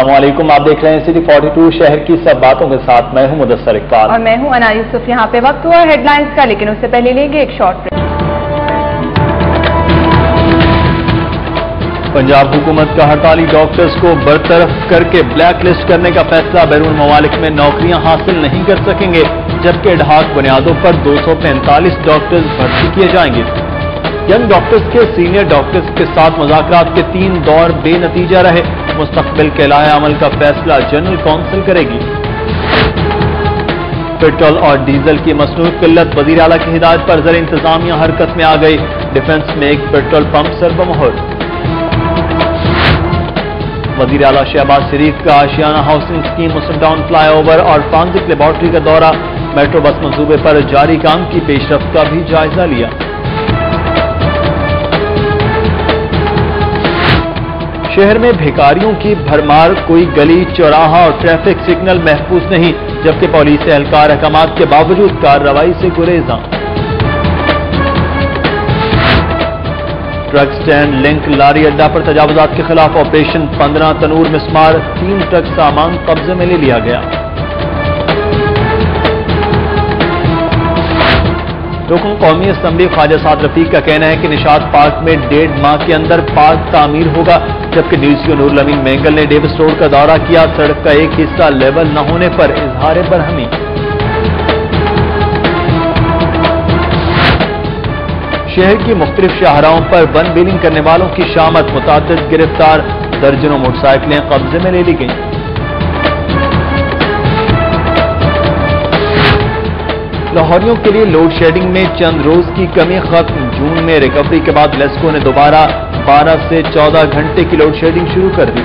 अस्सलाम वालेकुम, आप देख रहे हैं सिटी 42 शहर की सब बातों के साथ। मैं हूं मुदस्सर इकबाल और मैं हूं अना यूसुफ। यहाँ पे वक्त हुआ हेडलाइंस का, लेकिन उससे पहले लेंगे एक शॉर्ट ब्रेक। पंजाब हुकूमत का हड़ताली डॉक्टर्स को बरतरफ करके ब्लैक लिस्ट करने का फैसला। बैरून ममालिक में नौकरियां हासिल नहीं कर सकेंगे, जबकि एडहाक बुनियादों पर 245 डॉक्टर्स भर्ती किए जाएंगे। यंग डॉक्टर्स के सीनियर डॉक्टर्स के साथ मुज़ाकरात के 3 दौर बेनतीजा रहे। मुस्तकबिल के लाहे अमल का फैसला जनरल काउंसिल करेगी। पेट्रोल और डीजल की मसनूई किल्लत, वज़ीर आला की हिदायत पर ज़र इंतजामिया हरकत में आ गई। डिफेंस में एक पेट्रोल पंप सरबमोहर। वज़ीर आला शहबाज शरीफ का आशियाना हाउसिंग स्कीम, मुस्लिम टाउन फ्लाईओवर और फॉरेंसिक लेबॉर्ट्री का दौरा। मेट्रो बस मंसूबे पर जारी काम की पेशरफ्त का भी जायजा लिया। शहर में भिखारियों की भरमार, कोई गली चौराहा और ट्रैफिक सिग्नल महफूज नहीं, जबकि पुलिस एहलकार अहकामात के बावजूद कार्रवाई से गुरेज़ां। ट्रक स्टैंड लिंक लारी अड्डा पर तजावुजात के खिलाफ ऑपरेशन। 15 तनूर मिस्मार, 3 ट्रक सामान कब्जे में ले लिया गया। रुकन कौमी असम्बली ख्वाजा साद रफीक का कहना है कि निशात पार्क में 1.5 माह के अंदर पार्क तामीर होगा, जबकि डीसीओ नूरुल अमीन मेंगल ने डेविस रोड का दौरा किया। सड़क का एक हिस्सा लेवल न होने पर इजहार बरहमी। शहर की मुख्तलिफ शाहराहों पर वन व्हीलिंग करने वालों की शामत, मुताद्दिद गिरफ्तार, दर्जनों मोटरसाइकिलें कब्जे में ले ली गईं। लाहौरियों के लिए लोड शेडिंग में चंद रोज की कमी खत्म। जून में रिकवरी के बाद लेस्को ने दोबारा 12 से 14 घंटे की लोड शेडिंग शुरू कर दी।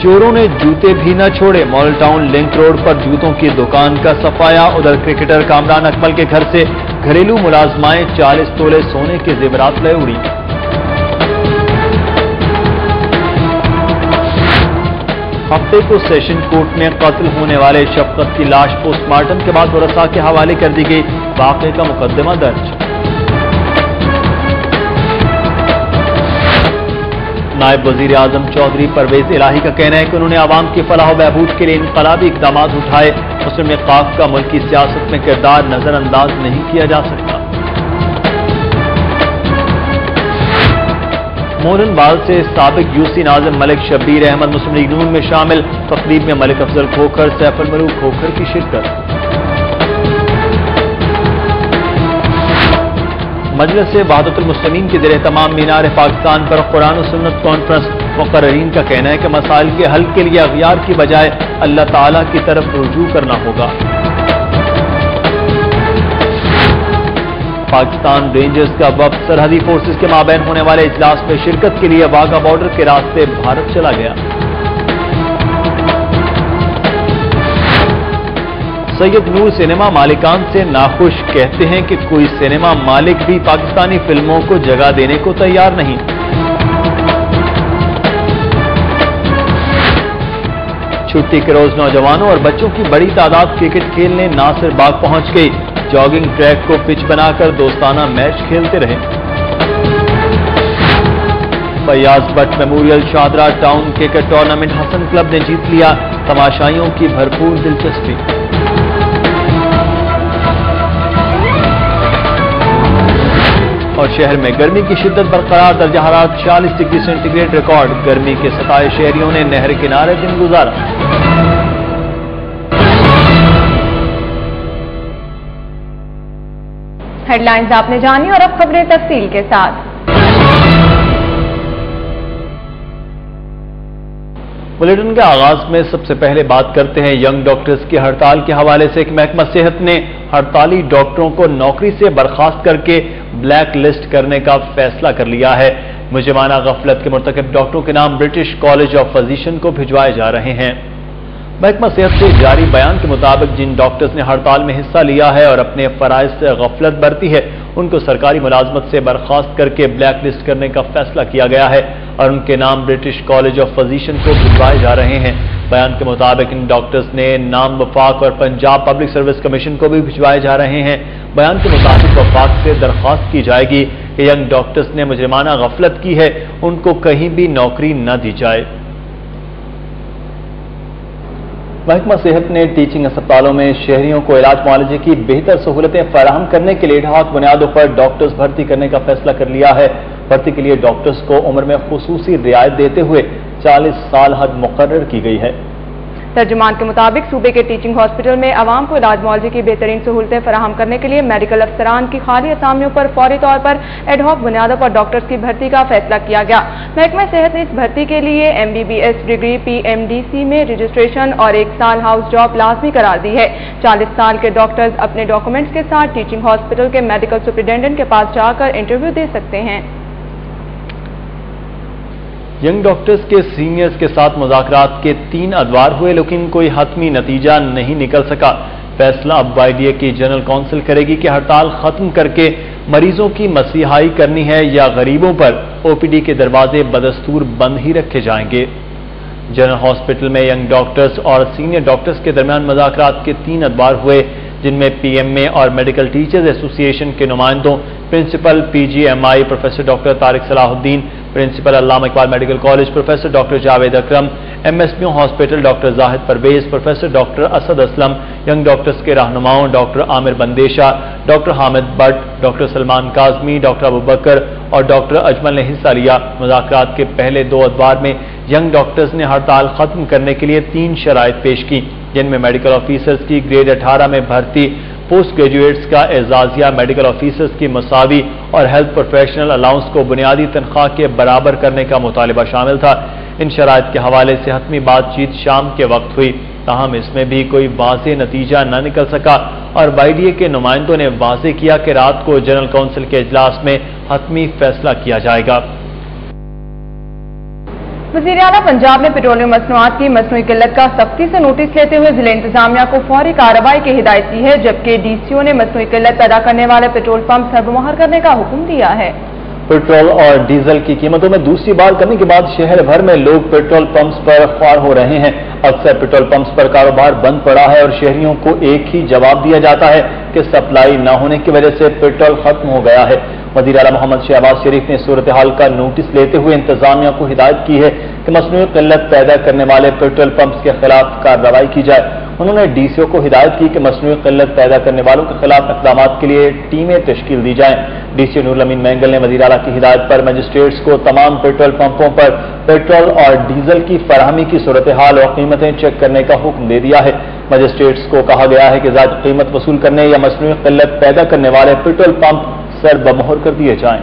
चोरों ने जूते भी न छोड़े, मॉडल टाउन लिंक रोड पर जूतों की दुकान का सफाया। उधर क्रिकेटर कामरान अकमल के घर से घरेलू मुलाजमाएं 40 तोले सोने के जेवरात ले उड़ी। हफ्ते को सेशन कोर्ट में कत्ल होने वाले शफकत की लाश पोस्टमार्टम के बाद वरसा के हवाले कर दी गई। वाक़े का मुकदमा दर्ज। नायब वजीर आजम चौधरी परवेज इलाही का कहना है कि उन्होंने आवाम की फलाह व बहबूद के लिए इनकलाबी इकदाम उठाए। मुस्लिम वक़ाफ का मुल्की सियासत में किरदार नजरअंदाज नहीं किया जा सकता। मोहन बाल से साबिक यूसी नाज़िम मलिक शब्बीर अहमद मुस्लिम लीग नून में शामिल। तकरीब में मलिक अफजल खोखर, सैफुल मलूक खोखर की शिरकत। मजलिस से वहदतुल मुस्लिमीन के ज़ेरे तमाम मीनार पाकिस्तान पर कुरान और सुन्नत कॉन्फ्रेंस। मुकर्ररीन का कहना है कि मसाइल के हल के लिए अग़यार की बजाय अल्लाह ताला की तरफ रुजू करना होगा। पाकिस्तान रेंजर्स का वफ्द सरहदी फोर्सेस के माबैन होने वाले इजलास में शिरकत के लिए वाघा बॉर्डर के रास्ते भारत चला गया। सैयद नूर सिनेमा मालिकान से नाखुश, कहते हैं कि कोई सिनेमा मालिक भी पाकिस्तानी फिल्मों को जगह देने को तैयार नहीं। छुट्टी के रोज नौजवानों और बच्चों की बड़ी तादाद क्रिकेट खेलने नासिर बाग पहुंच गई। जॉगिंग ट्रैक को पिच बनाकर दोस्ताना मैच खेलते रहे। Fayyaz Bhatt memorial Shahdara town cricket tournament Hassan club ने जीत लिया। तमाशाइयों की भरपूर दिलचस्पी। और शहर में गर्मी की शिद्दत बरकरार, दर्जा हरारत 46 डिग्री सेंटीग्रेड रिकॉर्ड। गर्मी के सताए शहरियों ने नहर किनारे दिन गुजारा। हेडलाइंस आपने जानी और अब खबरें तफसील के साथ। बुलेटिन के आगाज में सबसे पहले बात करते हैं यंग डॉक्टर्स की हड़ताल के हवाले से। एक महकमा सेहत ने हड़ताली डॉक्टरों को नौकरी से बर्खास्त करके ब्लैक लिस्ट करने का फैसला कर लिया है। मुजरिमाना गफलत के मुर्तकिब डॉक्टरों के नाम ब्रिटिश कॉलेज ऑफ फिजिशियन को भिजवाए जा रहे हैं। महकमा सेहत से जारी बयान के मुताबिक जिन डॉक्टर्स ने हड़ताल में हिस्सा लिया है और अपने फराइज से गफलत बरती है, उनको सरकारी मुलाजमत से बर्खास्त करके ब्लैक लिस्ट करने का फैसला किया गया है और उनके नाम ब्रिटिश कॉलेज ऑफ फिजिशियन को भिजवाए जा रहे हैं। बयान के मुताबिक इन डॉक्टर्स ने नाम वफाक और पंजाब पब्लिक सर्विस कमीशन को भी भिजवाए जा रहे हैं। बयान के मुताबिक वफाक से दरख्वास्त की जाएगी कि यंग डॉक्टर्स ने मुजरिमाना गफलत की है, उनको कहीं भी नौकरी न दी जाए। محکمہ صحت نے ٹیچنگ اسپتالوں میں شہریوں کو علاج معالجے کی بہتر سہولتیں فراہم کرنے کے لیے ایڈ بنیادوں پر ڈاکٹرز بھرتی کرنے کا فیصلہ کر لیا ہے۔ بھرتی کے لیے ڈاکٹرز کو عمر میں خصوصی رعایت دیتے ہوئے 40 سال حد مقرر کی گئی ہے۔ ترجمان کے مطابق صوبے کے ٹیچنگ ہاسپٹل میں عوام کو علاج معالجے کی بہترین سہولتیں فراہم کرنے کے لیے میڈیکل افسران کی خالی اسامیوں پر فوری طور پر ایڈ ہاک بنیادوں پر ڈاکٹرز کی بھرتی کا فیصلہ کیا گیا۔ محکمہ صحت نے اس بھرتی کے لیے MBBS ڈگری PMDC میں رجسٹریشن اور 1 سال ہاؤس جاب لازمی قرار دی ہے۔ 40 سال کے ڈاکٹرز اپنے ڈاکومنٹس کے ساتھ ٹیچنگ ہاسپٹل کے میڈیکل سپرنٹینڈنٹ کے پاس جا کر انٹرویو دے سکتے ہیں۔ ینگ ڈاکٹرز کے سینئرز کے ساتھ مذاکرات کے 3 ادوار ہوئے لیکن کوئی حتمی نتیجہ نہیں نکل سکا۔ فیصلہ اب YDA کی جنرل کونسل کرے گی کہ ہڑتال ختم کر کے مریضوں کی مسیحائی کرنی ہے یا غریبوں پر OPD کے دروازے بدستور بند ہی رکھے جائیں گے۔ جنرل ہاسپٹل میں ینگ ڈاکٹرز اور سینئر ڈاکٹرز کے درمیان مذاکرات کے 3 ادوار ہوئے جن میں PMA اور میڈیکل ٹیچرز ایسوسی ایشن کے نمائندوں principal PGMI professor doctor Tariq Salahuddin, principal Allama Iqbal medical college professor doctor Javed Akram, MSPO hospital doctor Zahid Pervez, professor doctor Asad Aslam, young doctors کے رہنماؤں doctor Amir Bandesha, doctor Hamid Butt, doctor Salman Kazmi, doctor Abubakar اور ڈاکٹر اجمل نے حصہ لیا۔ مذاکرات کے پہلے 2 ادوار میں ینگ ڈاکٹرز نے ہڑتال ختم کرنے کے لیے 3 شرائط پیش کی جن میں میڈیکل آفیسرز کی گریڈ 18 میں بھرتی، پوسٹ گریجویٹس کا اعزازیہ، میڈیکل آفیسرز کی مساوی اور ہیلتھ پروفیشنل الاؤنس کو بنیادی تنخواہ کے برابر کرنے کا مطالبہ شامل تھا۔ ان شرائط کے حوالے سے حتمی بات چیت شام کے وقت ہوئی، تاہم اس میں بھی کوئی واضح نتیجہ نہ نکل سکا اور YDA کے نمائندوں نے واضح کیا کہ رات کو جنرل کونسل کے اجلاس میں حتمی فیصلہ کیا جائے گا۔ وزیر اعلیٰ پنجاب نے پیٹرولیم مصنوعات کی مصنوعی قلت کا سختی سے نوٹس لیتے ہوئے ضلع انتظامیہ کو فوری کارروائی کی ہدایت کی ہے، جبکہ DCO نے مصنوعی قلت پیدا کرنے والے پیٹرول پمپ سربمہر کرنے کا حکم دیا ہے۔ پیٹرول اور ڈیزل کی قیمتوں میں دوسری بار کمی کے بعد شہر بھر میں لوگ پیٹرول پمپس پر خوار ہو رہے ہیں۔ اکثر پیٹرول پمپس پر کاروبار بند پڑا ہے اور شہریوں کو ایک ہی جواب دیا جاتا ہے کہ سپلائی نہ ہونے کی وجہ سے پیٹرول ختم ہو گیا ہے۔ وزیر اعلیٰ محمد شہباز شریف نے صورتحال کا نوٹس لیتے ہوئے انتظامیہ کو ہدایت کی ہے کہ مصنوعی قلت پیدا کرنے والے پیٹرول پمپس کے خلاف کارروائی کی جائے۔ انہوں نے DCO کو ہدایت کی کہ مصنوعی قلت پیدا کرنے والوں کے خلاف اقدامات کے لیے ٹیمیں تشکیل دی جائیں۔ DCO نور الامین مینگل نے وزیر اعلیٰ کی ہدایت پر مجسٹریٹس کو تمام پیٹرول پمپوں پر پیٹرول اور ڈیزل کی فراہمی کی صورتحال اور قیمتیں چیک کرنے کا حکم دے دیا ہے۔ مجسٹریٹس کو کہا گیا ہے کہ زائد قیمت وصول کرنے یا مصنوعی قلت پیدا کرنے والے پیٹرول پمپ سر بمہر کر دیے جائیں۔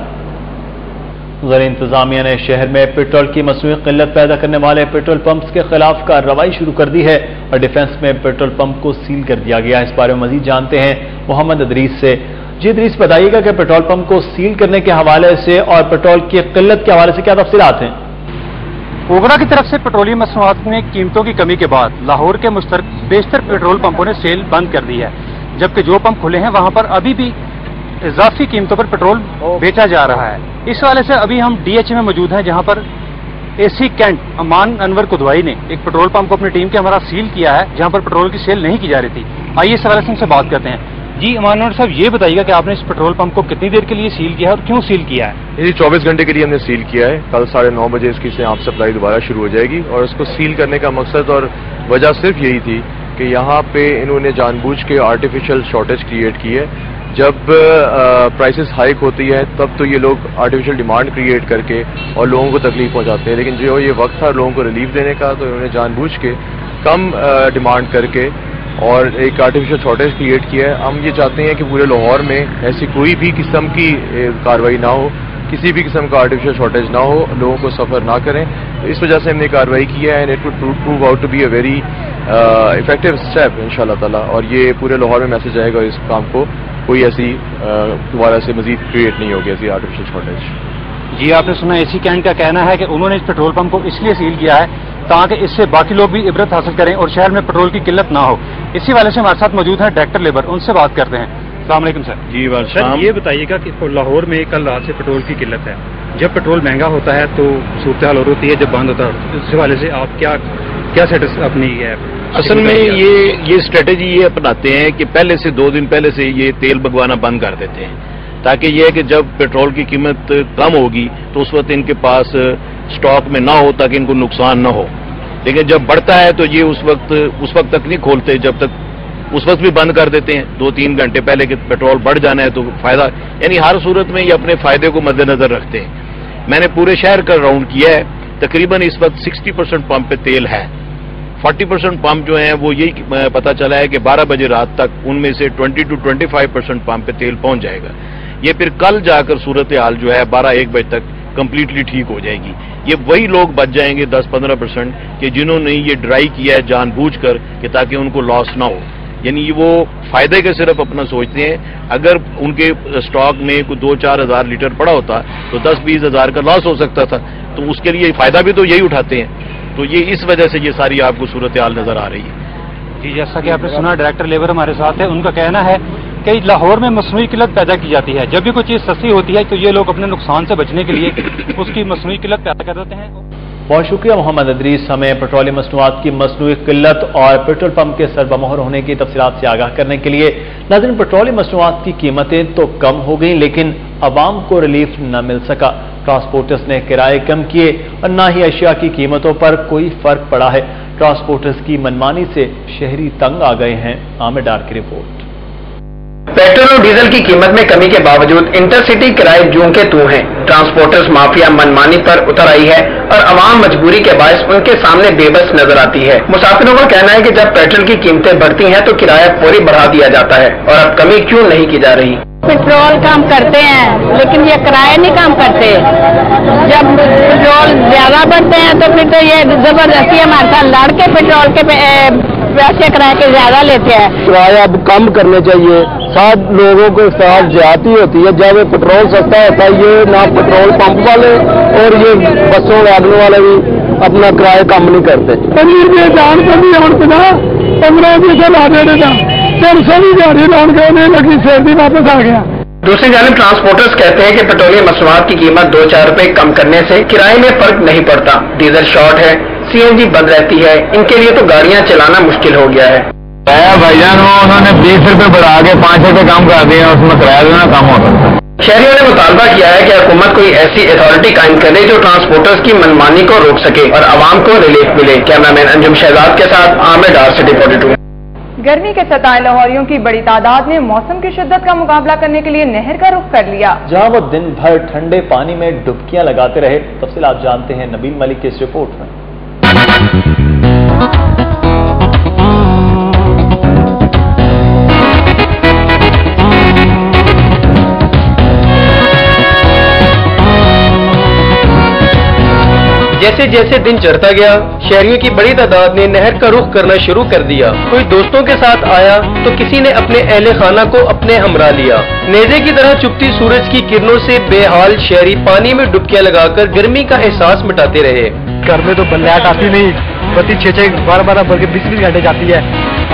ضلع انتظامیہ نے شہر میں پیٹرول کی مصنوعی قلت پیدا کرنے والے پیٹرول پمپس کے خلاف کارروائی شروع کر دی ہے اور ڈیفنس میں پیٹرول پمپ کو سیل کر دیا گیا ہے۔ اس بارے میں مزید جانتے ہیں محمد ادریس سے۔ جی ادریس، بتائیے گا کہ پیٹرول پمپ کو سیل کرنے کے حوالے سے اور پیٹرول کی قلت کے حوالے سے کیا تفصیلات ہیں؟ اوگرا کی طرف سے پیٹرولیم مصنوعات میں قیمتوں کی کمی کے بعد لاہور کے مشترک بیشتر پیٹرول پمپوں نے سیل بند کر دی ہے، جبکہ جو پمپ کھلے ہیں وہاں پر ابھی بھی اضافی قیمتوں پر پیٹرول بیچا جا رہا ہے۔ اس حوالے سے ابھی ہم DH میں موجود ہیں جہاں پر AC کینٹ امان انور کدوائی نے ایک پیٹرول پمپ کو اپنی ٹیم کے ہمارا سیل کیا ہے جہاں پر پیٹرول کی سیل نہیں کی جا رہی تھی۔ آئیے اس حوالے سے ہم سے بات کرتے ہیں۔ جی امان انور صاحب، یہ بتائیے گا کہ آپ نے اس پیٹرول پمپ کو کتنی دیر کے لیے سیل کیا ہے اور کیوں سیل کیا ہے؟ یہ 24 گھنٹے کے لیے ہم نے سیل کیا ہے۔ کل 9:30 بجے اس کی آپ سپلائی دوبارہ شروع ہو جائے گی اور اس کو سیل کرنے کا مقصد اور وجہ صرف یہی تھی کہ یہاں پہ انہوں نے جان بوجھ کے آرٹیفیشل شارٹیج کریٹ کی ہے۔ جب پرائسز ہائیک ہوتی ہے تب تو یہ لوگ آرٹیفیشل ڈیمانڈ کریٹ کر کے اور لوگوں کو تکلیف پہنچاتے ہیں، لیکن جو یہ وقت تھا لوگوں کو ریلیف دینے کا تو انہوں نے جان بوجھ کے کم ڈیمانڈ کر کے اور ایک آرٹیفیشل شارٹیج کریٹ کیا ہے۔ ہم یہ چاہتے ہیں کہ پورے لاہور میں ایسی کوئی بھی قسم کی کارروائی نہ ہو، کسی بھی قسم کا آرٹیفیشل شارٹیج نہ ہو، لوگوں کو سفر نہ کریں۔ اس وجہ سے ہم نے کارروائی کی ہے، and it would prove out to be a very effective step انشاءاللہ تعالیٰ، اور یہ پورے لاہور میں میسج آئے گا اس کام کو کوئی ایسی دوبارہ سے مزید کریٹ نہیں ہوگی ایسی آرٹیفیشل شارٹیج۔ جی آپ نے سنا AC کینٹ کا کہنا ہے کہ انہوں نے اس پیٹرول پمپ کو اس لیے سیل کیا ہے تاکہ اس سے باقی لوگ بھی عبرت حاصل کریں اور شہر میں پیٹرول کی قلت نہ ہو۔ اسی والے سے ہمارے ساتھ موجود ہیں ڈائریکٹر لیبر، ان سے بات کرتے ہیں۔ السلام علیکم سر۔ جی سر یہ بتائیے گا کہ لاہور میں کل رات سے پیٹرول کی قلت ہے، جب پیٹرول مہنگا ہوتا ہے تو صورتحال اور ہوتی ہے، جب بند ہوتا ہے اس حوالے سے آپ کیا سیٹس اپنی ہے؟ اصل میں یہ اسٹریٹجی یہ اپناتے ہیں کہ پہلے سے 2 دن پہلے سے یہ تیل بگوانا بند کر دیتے ہیں تاکہ یہ ہے کہ جب پیٹرول کی قیمت کم ہوگی تو اس وقت ان کے پاس سٹاک میں نہ ہو تاکہ ان کو نقصان نہ ہو۔ लेकिन जब बढ़ता है तो ये उस वक्त तक नहीं खोलते, जब तक उस वक्त भी बंद कर देते हैं 2-3 घंटे पहले कि पेट्रोल बढ़ जाना है तो फायदा, यानी हर सूरत में ये अपने फायदे को मद्देनजर रखते हैं। मैंने पूरे शहर का राउंड किया है, तकरीबन इस वक्त 60% पंप पे तेल है। 40% पंप जो हैं वो यही पता चला है कि 12 बजे रात तक उनमें से 20 to 25% पंप पे तेल पहुंच जाएगा। ये फिर कल जाकर सूरत हाल जो है 12-1 बजे तक कंप्लीटली ठीक हो जाएगी। ये वही लोग बच जाएंगे 10-15% कि जिन्होंने ये ड्राई किया है जानबूझकर कि ताकि उनको लॉस ना हो, यानी वो फायदे के सिर्फ अपना सोचते हैं। अगर उनके स्टॉक में कोई 2-4 हज़ार लीटर पड़ा होता तो 10-20 हज़ार का लॉस हो सकता था, तो उसके लिए फायदा भी तो यही उठाते हैं। तो ये इस वजह से ये सारी आपको सूरत हाल नजर आ रही है। जी, जैसा कि आपने सुना, डायरेक्टर लेबर हमारे साथ है। उनका कहना है कि लाहौर में मसनूई किल्लत पैदा की जाती है। जब भी कोई चीज़ सस्ती होती है तो ये लोग अपने नुकसान से बचने के लिए उसकी मसनूई किल्लत पैदा कर देते हैं। बहुत शुक्रिया मोहम्मद अदरीस, हमें पेट्रोलियम मसनूआत की मसनूई किल्लत और पेट्रोल पंप के सरबमोहर होने की तफसीलात से आगाह करने के लिए। नाज़रीन, पेट्रोलियम मसनूआत की कीमतें तो कम हो गई लेकिन अवाम को रिलीफ न मिल सका। ट्रांसपोर्टर्स ने किराए कम किए और न ही अशिया की कीमतों पर कोई फर्क पड़ा है। ट्रांसपोर्टर्स की मनमानी से शहरी तंग आ गए हैं। आमिर डार की रिपोर्ट। पेट्रोल और डीजल की कीमत में कमी के बावजूद इंटरसिटी किराए जूं के तू हैं। ट्रांसपोर्टर्स माफिया मनमानी पर उतर आई है और अवाम मजबूरी के बायस उनके सामने बेबस नजर आती है। मुसाफिरों का कहना है कि जब पेट्रोल की कीमतें बढ़ती हैं तो किराया फौरी बढ़ा दिया जाता है और अब कमी क्यों नहीं की जा रही। पेट्रोल काम करते हैं लेकिन ये किराए नहीं काम करते। जब पेट्रोल ज्यादा बढ़ते हैं तो फिर तो ये जबरदस्ती हमारे साथ लड़ के पेट्रोल के पैसे किराए के ज्यादा लेते हैं। किराया अब कम करने चाहिए। साथ लोगों के साथ ज्यादती होती है। जब पेट्रोल सस्ता होता है ये ना पेट्रोल पंप वाले और ये बसों वैगनों वाले भी अपना किराया कम नहीं करते। पनीर के दाम कभी और 15 से ला दे देता 400 की गाड़ी लौट गए लगी सर्दी वापस आ गया। दूसरी जानिब ट्रांसपोर्टर्स कहते हैं कि पेट्रोलियम मसनूआत की कीमत 2-4 रुपए कम करने से किराए में फर्क नहीं पड़ता। डीजल शॉर्ट है, सीएनजी बंद रहती है, इनके लिए तो गाड़ियां चलाना मुश्किल हो गया है। किराया भाईजान उन्होंने 20 रुपए बढ़ा के 5 रुपए कम कर दिया, उसमें किराया देना कम हो सकता है। शहरियों ने मुतालबा किया है कि हुकूमत कोई ऐसी अथॉरिटी कायम करे जो ट्रांसपोर्टर्स की मनमानी को रोक सके और आवाम को रिलीफ मिले। कैमरामैन अंजुम शहजाद के साथ आमिर डार, सिटी 42। गर्मी के सताए लाहौरियों की बड़ी तादाद ने मौसम की शिद्दत का मुकाबला करने के लिए नहर का रुख कर लिया, जहां वो दिन भर ठंडे पानी में डुबकियां लगाते रहे। तफसील आप जानते हैं नबील मलिक की इस रिपोर्ट में। जैसे जैसे दिन चढ़ता गया, शहरियों की बड़ी तादाद ने नहर का रुख करना शुरू कर दिया। कोई दोस्तों के साथ आया तो किसी ने अपने अहले खाना को अपने हमरा लिया। नेज़े की तरह चुभती सूरज की किरणों से बेहाल शहरी पानी में डुबकियां लगाकर गर्मी का एहसास मिटाते रहे। घर में तो लाइट आती नहीं, बत्ती 6-6, 12-12 बल्कि 20-20 घंटे जाती है।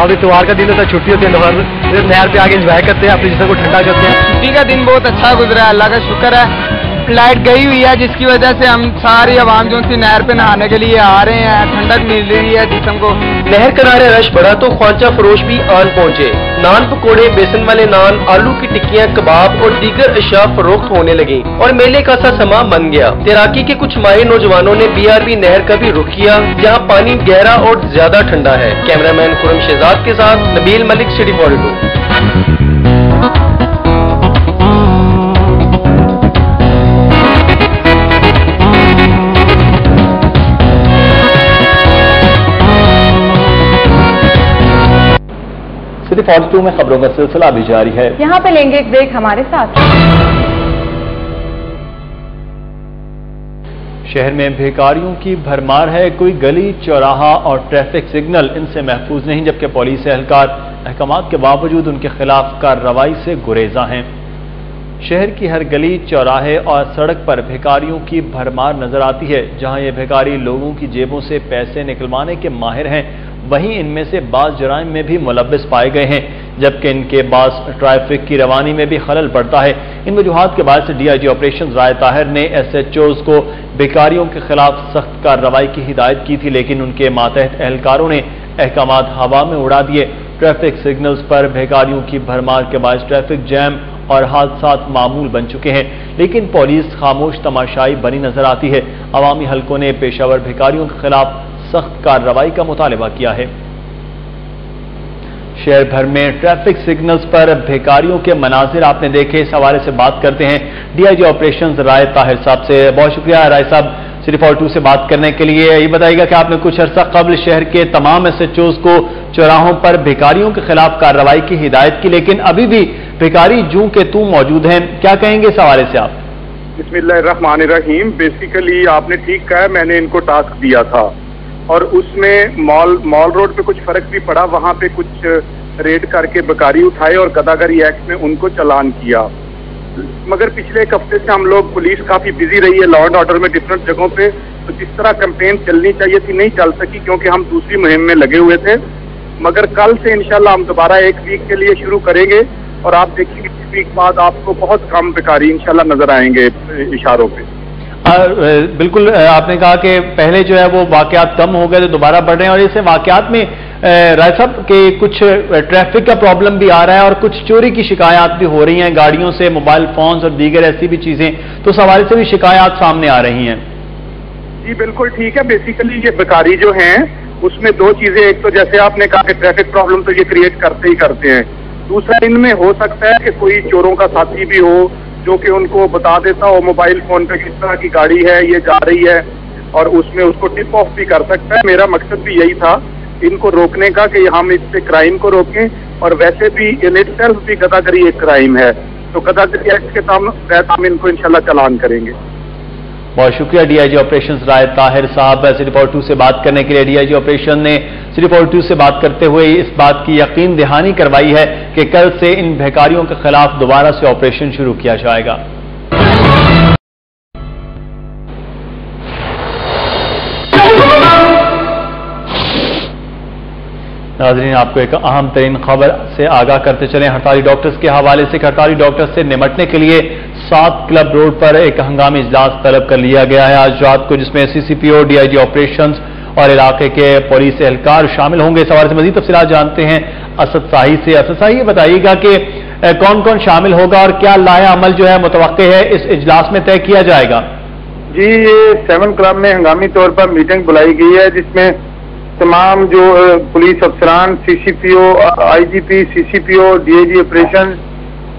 अब इतवार का दिन होता है, छुट्टी होती है, नहर पे आगे एंजॉय करते हैं, अपने जिसम को ठंडा करते हैं। छुट्टी का दिन बहुत अच्छा गुजरा है, अल्लाह का शुक्र है। लाइट गई हुई है जिसकी वजह से हम सारी आवाम जो सी नहर पे नहाने के लिए आ रहे हैं, ठंडक मिल रही है जिस्म को। नहर किनारे रश बढ़ा तो ख्वांचा फरोश भी आन पहुंचे। नान पकोड़े, बेसन वाले नान, आलू की टिक्कियां, कबाब और दीगर अशिया फरोख्त होने लगी और मेले का सा समा बन गया। तैराकी के कुछ माहिर नौजवानों ने BRB नहर का भी रुख किया, जहाँ पानी गहरा और ज्यादा ठंडा है। कैमरामैन खुरम शहजाद के साथ नबील मलिक, सिटी 42। सिटी 42 में खबरों का सिलसिला भी जारी है। यहाँ पे लेंगे एक ब्रेक, हमारे साथ। शहर में भिखारियों की भरमार है। कोई गली, चौराहा और ट्रैफिक सिग्नल इनसे महफूज नहीं, जबकि पुलिस एहलकार अहकामात के बावजूद उनके खिलाफ कार्रवाई से गुरेजा हैं। शहर की हर गली, चौराहे और सड़क पर भिखारियों की भरमार नजर आती है। जहां ये भिखारी लोगों की जेबों से पैसे निकलवाने के माहिर हैं, वहीं इनमें से बाज़ जराइम में भी मुलव्विस पाए गए हैं, जबकि इनके बाज़ ट्रैफिक की रवानी में भी खलल पड़ता है। इन वजूहात के बाद से DIG ऑपरेशन राय ताहिर ने SHOs को भिखारियों के खिलाफ सख्त कार्रवाई की हिदायत की थी, लेकिन उनके मातहत एहलकारों ने अहकामात हवा में उड़ा दिए। ट्रैफिक सिग्नल्स पर भिखारियों की भरमार के बाद ट्रैफिक जैम और हादसात मामूल बन चुके हैं, लेकिन पुलिस खामोश तमाशाई बनी नजर आती है। अवामी हलकों ने पेशावर भिखारियों के खिलाफ सख्त कार्रवाई का मुतालबा किया है। शहर भर में ट्रैफिक सिग्नल्स पर भिखारियों के मनाजिर आपने देखे, इस हवाले से बात करते हैं डीआईजी ऑपरेशंस राय ताहिर साहब से। बहुत शुक्रिया राय साहब सिर्फ और 2 से बात करने के लिए। ये बताइएगा कि आपने कुछ अर्सा कबल शहर के तमाम एसएचओज को चौराहों पर भिखारियों के खिलाफ कार्रवाई की हिदायत की, लेकिन अभी भी भिखारी जूं के तू मौजूद हैं, क्या कहेंगे इस हवाले से आप? बिस्मिल्लाहिर्रहमानिर्रहीम। बेसिकली आपने ठीक कहा, मैंने इनको टास्क दिया था और उसमें मॉल रोड पे कुछ फर्क भी पड़ा, वहां पे कुछ रेड करके बकारी उठाए और गदागरी एक्ट में उनको चालान किया। मगर पिछले एक हफ्ते से हम लोग पुलिस काफी बिजी रही है लॉ एंड ऑर्डर में डिफरेंट जगहों पे, तो जिस तरह कैंपेन चलनी चाहिए थी नहीं चल सकी क्योंकि हम दूसरी मुहिम में लगे हुए थे। मगर कल से इंशाल्लाह हम दोबारा 1 वीक के लिए शुरू करेंगे और आप देखेंगे 1 वीक बाद आपको बहुत कम भिखारी इंशाल्लाह नजर आएंगे इशारों पे। बिल्कुल आपने कहा कि पहले जो है वो वाकयात कम हो गए तो दोबारा बढ़ रहे हैं, और इसे वाकयात में राय साहब के कुछ ट्रैफिक का प्रॉब्लम भी आ रहा है और कुछ चोरी की शिकायत भी हो रही हैं गाड़ियों से, मोबाइल फोन्स और दीगर ऐसी भी चीजें, तो इस हवाले से भी शिकायत सामने आ रही हैं। जी बिल्कुल ठीक है। बेसिकली ये भिखारी जो हैं उसमें 2 चीजें, एक तो जैसे आपने कहा कि ट्रैफिक प्रॉब्लम तो ये क्रिएट करते ही करते हैं, दूसरा इनमें हो सकता है कि कोई चोरों का साथी भी हो जो कि उनको बता देता हो मोबाइल फोन पे किस तरह की गाड़ी है, ये जा रही है, और उसमें उसको टिप ऑफ भी कर सकता है। मेरा मकसद भी यही था इनको रोकने का कि हम इससे क्राइम को रोकें, और वैसे भी इन इटसेल्फ भी गदागरी एक क्राइम है, तो गदागरी एक्ट के तहत हम इनको इंशाल्लाह चालान करेंगे। बहुत शुक्रिया डीआईजी ऑपरेशंस राय ताहिर साहब। सिर्फ और 2 से बात करने के लिए डीआईजी ऑपरेशन ने सिर्फ और 2 से बात करते हुए इस बात की यकीन दहानी करवाई है कि कल से इन भिखारियों के खिलाफ दोबारा से ऑपरेशन शुरू किया जाएगा। नाज़रीन, आपको एक अहम तरीन खबर से आगाह करते चले हड़ताली डॉक्टर्स के हवाले से। हड़ताली डॉक्टर्स से निमटने के लिए 7 क्लब रोड पर एक हंगामी इजलास तलब कर लिया गया है आज रात को, जिसमें सीसीपीओ, डीआईजी ऑपरेशंस और इलाके के पुलिस एहलकार शामिल होंगे। इस हवाले से मजीद तफसीलात जानते हैं असद शाही से। असद शाही, ये बताइएगा कि कौन कौन शामिल होगा और क्या लाया अमल जो है मुतवक्के है इस इजलास में तय किया जाएगा? जी, ये 7 क्लब में हंगामी तौर पर मीटिंग बुलाई गई है जिसमें तमाम जो पुलिस अफसरान, CCPO, IGP, CCPO, DIG operation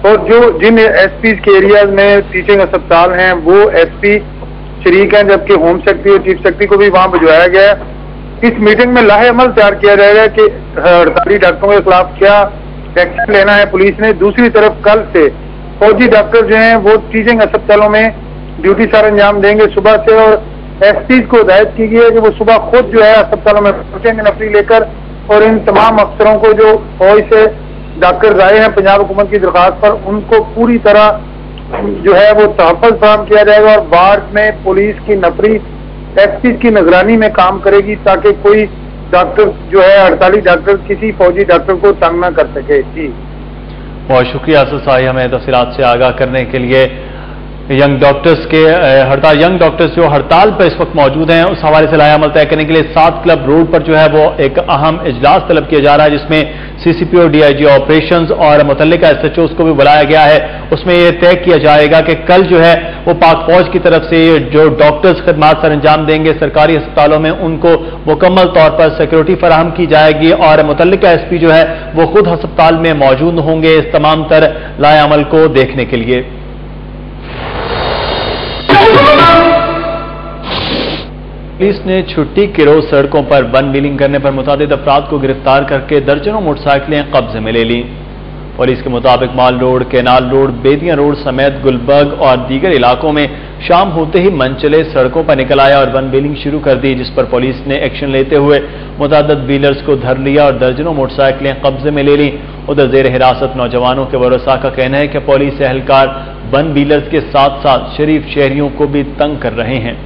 और जो जिन एसपी के एरियाज में टीचिंग अस्पताल हैं वो एसपी शरीक हैं, जबकि होम सेक्रेटरी और चीफ सेक्रेटरी को भी वहां भिजवाया गया है। इस मीटिंग में लाहे अमल तैयार किया जाएगा कि हड़ताली डॉक्टरों के खिलाफ क्या एक्शन लेना है पुलिस ने। दूसरी तरफ कल से फौजी डॉक्टर जो हैं वो टीचिंग अस्पतालों में ड्यूटी सार अंजाम देंगे सुबह से, और एसपी को हिदायत की गई है कि वो सुबह खुद जो है अस्पतालों में पहुंचेंगे नफरी लेकर, और इन तमाम अफसरों को जो फौज से डॉक्टर आए हैं पंजाब हुकूमत की दरखास्त पर, उनको पूरी तरह जो है वो तहफ़्फ़ुज़ फराहम किया जाएगा और वार्ड में पुलिस की नफरी एसपी की निगरानी में काम करेगी ताकि कोई डॉक्टर जो है हड़ताली डॉक्टर किसी फौजी डॉक्टर को तंग न कर सके। जी बहुत शुक्रिया असद शाही हमें तफसीलात से आगाह करने के लिए। यंग डॉक्टर्स के यंग डॉक्टर्स जो हड़ताल पर इस वक्त मौजूद हैं उस हवाले से लाया अमल तय करने के लिए 7 क्लब रोड पर जो है वो एक अहम इजलास तलब किया जा रहा है, जिसमें सीसीपीओ, डीआईजी ऑपरेशंस और मुतल्लिका एसएचओज को भी बुलाया गया है। उसमें यह तय किया जाएगा कि कल जो है वो पाक फौज की तरफ से जो डॉक्टर्स खदमात सर अंजाम देंगे सरकारी अस्पतालों में, उनको मुकम्मल तौर पर सिक्योरिटी फराहम की जाएगी और मुतल्लिका एसपी जो है वो खुद अस्पताल में मौजूद होंगे इस तमाम तर लाया अमल को देखने के लिए। पुलिस ने छुट्टी के रोज सड़कों पर वन व्हीलिंग करने पर मुतादिद अफराद को गिरफ्तार करके दर्जनों मोटरसाइकिलें कब्जे में ले ली। पुलिस के मुताबिक Mall road, canal road, Bedian road समेत गुलबर्ग और दीगर इलाकों में शाम होते ही मनचले सड़कों पर निकल आया और वन व्हीलिंग शुरू कर दी, जिस पर पुलिस ने एक्शन लेते हुए मुतादिद व्हीलर्स को धर लिया और दर्जनों मोटरसाइकिलें कब्जे में ले ली। उधर जेर हिरासत नौजवानों के भरोसा का कहना है कि पुलिस एहलकार वन व्हीलर्स के साथ साथ शरीफ शहरियों को भी तंग कर रहे हैं।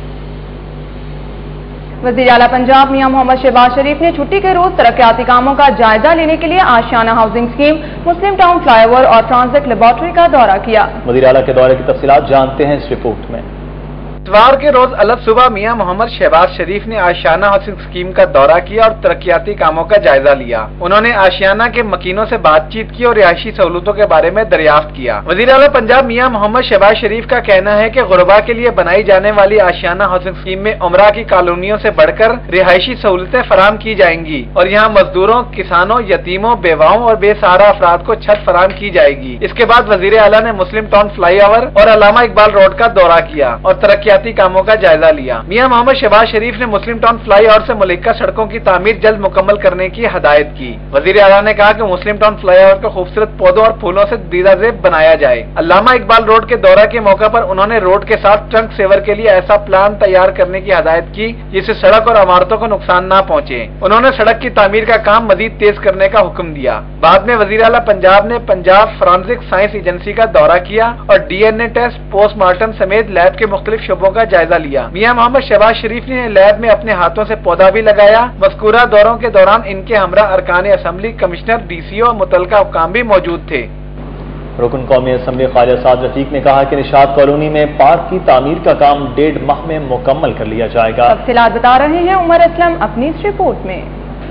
वज़ीर आला पंजाब मियां मोहम्मद शहबाज शरीफ ने छुट्टी के रोज तरक्याती कामों का जायजा लेने के लिए आशियाना हाउसिंग स्कीम, मुस्लिम टाउन फ्लाईओवर और ट्रांजिट लेबोरेटरी का दौरा किया। वज़ीर आला के दौरे की तफसीलात जानते हैं इस रिपोर्ट में। اتوار کے روز الگ صبح میاں محمد شہباز شریف نے آشیانہ ہاؤسنگ اسکیم کا دورہ کیا اور ترقیاتی کاموں کا جائزہ لیا۔ انہوں نے آشیانہ کے مکینوں سے بات چیت کی اور رہائشی سہولتوں کے بارے میں دریافت کیا۔ وزیر اعلیٰ پنجاب میاں محمد شہباز شریف کا کہنا ہے کہ غربا کے لیے بنائی جانے والی آشیانہ ہاؤسنگ اسکیم میں عمرہ کی کالونیوں سے بڑھ کر رہائشی سہولتیں فراہم کی جائیں گی اور یہاں مزدوروں، کسانوں، یتیموں، بیواؤں اور بے سہارا افراد کو چھت فراہم کی جائے گی۔ اس کے بعد وزیر اعلیٰ نے مسلم ٹاؤن فلائی اوور اور علامہ اقبال روڈ کا دورہ کیا اور ترقیاتی کاموں کا جائزہ لیا۔ میاں محمد شہباز شریف نے مسلم ٹاؤن فلائی اوور سے ملکہ سڑکوں کی تعمیر جلد مکمل کرنے کی ہدایت کی۔ وزیر اعلیٰ نے کہا کہ مسلم ٹاؤن فلائی اوور کو خوبصورت پودوں اور پھولوں سے دیدہ زیب بنایا جائے۔ علامہ اقبال روڈ کے دورہ کے موقع پر انہوں نے روڈ کے ساتھ ٹرنک سیور کے لیے ایسا پلان تیار کرنے کی ہدایت کی جس سے سڑک اور عمارتوں کو نقصان نہ پہنچے۔ انہوں نے سڑک کی تعمیر کا کام مزید تیز کرنے کا حکم دیا۔ بعد میں وزیر اعلیٰ پنجاب نے پنجاب فورینسک سائنس ایجنسی کا دورہ کیا اور D N A test, post mortem سمیت لیب کے مختلف شعبوں کا جائزہ لیا۔ میاں محمد شہباز شریف نے لیب میں اپنے ہاتھوں سے پودا بھی لگایا۔ مذکورہ دوروں کے دوران ان کے ہمراہ ارکان اسمبلی، کمشنر، ڈی سی او اور متعلقہ حکام بھی موجود تھے۔ رکن قومی اسمبلی خواجہ سعد رفیق نے کہا کہ نشاط کالونی میں پارک کی تعمیر کا کام 1.5 ماہ میں مکمل کر لیا جائے گا۔ تفصیلات بتا رہے ہیں عمر اسلم اپنی اس رپورٹ میں۔